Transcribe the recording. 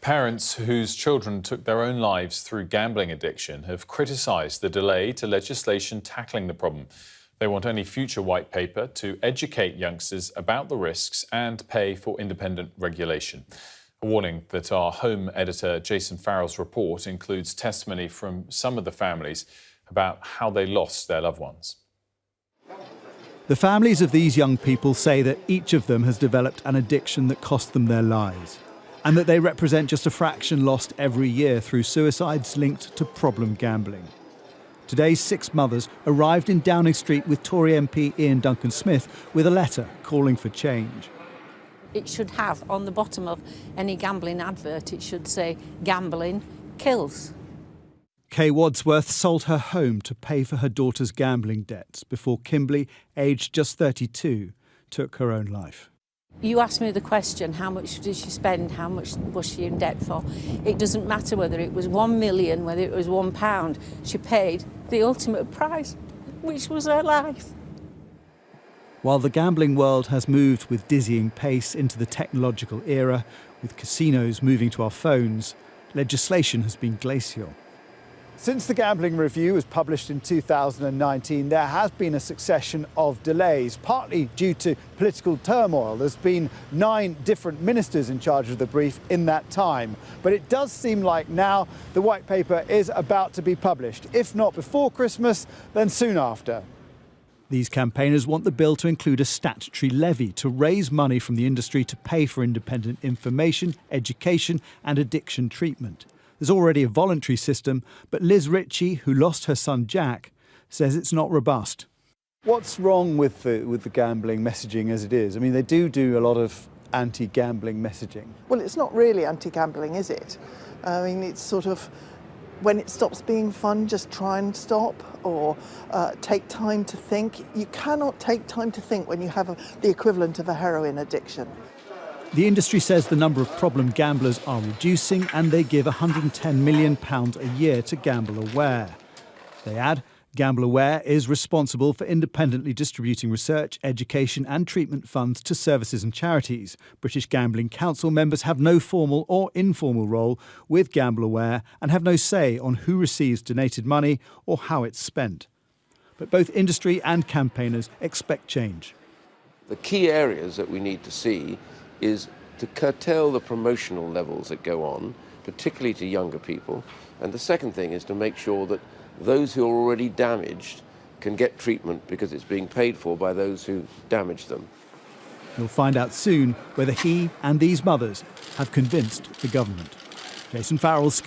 Parents whose children took their own lives through gambling addiction have criticised the delay to legislation tackling the problem. They want any future white paper to educate youngsters about the risks and pay for independent regulation. A warning that our Home editor Jason Farrell's report includes testimony from some of the families about how they lost their loved ones. The families of these young people say that each of them has developed an addiction that cost them their lives, and that they represent just a fraction lost every year through suicides linked to problem gambling. Today's 6 mothers arrived in Downing Street with Tory MP Iain Duncan Smith with a letter calling for change. It should have on the bottom of any gambling advert, it should say, gambling kills. Kay Wadsworth sold her home to pay for her daughter's gambling debts before Kimberly, aged just 32, took her own life. You asked me the question, how much did she spend, how much was she in debt for? It doesn't matter whether it was 1 million, whether it was £1, she paid the ultimate price, which was her life. While the gambling world has moved with dizzying pace into the technological era, with casinos moving to our phones, legislation has been glacial. Since the Gambling Review was published in 2019, there has been a succession of delays, partly due to political turmoil. There's been 9 different ministers in charge of the brief in that time. But it does seem like now the white paper is about to be published. If not before Christmas, then soon after. These campaigners want the bill to include a statutory levy to raise money from the industry to pay for independent information, education and addiction treatment. There's already a voluntary system, but Liz Ritchie, who lost her son Jack, says it's not robust. What's wrong with the gambling messaging as it is? I mean, they do a lot of anti-gambling messaging. Well, it's not really anti-gambling, is it? I mean, it's sort of, when it stops being fun, just try and stop, or take time to think. You cannot take time to think when you have the equivalent of a heroin addiction. The industry says the number of problem gamblers are reducing, and they give £110 million a year to Gamble Aware. They add, Gamble Aware is responsible for independently distributing research, education and treatment funds to services and charities. British Gambling Council members have no formal or informal role with Gamble Aware and have no say on who receives donated money or how it's spent. But both industry and campaigners expect change. The key areas that we need to see is to curtail the promotional levels that go on, particularly to younger people. And the second thing is to make sure that those who are already damaged can get treatment because it's being paid for by those who damaged them. We'll find out soon whether he and these mothers have convinced the government. Jason Farrell.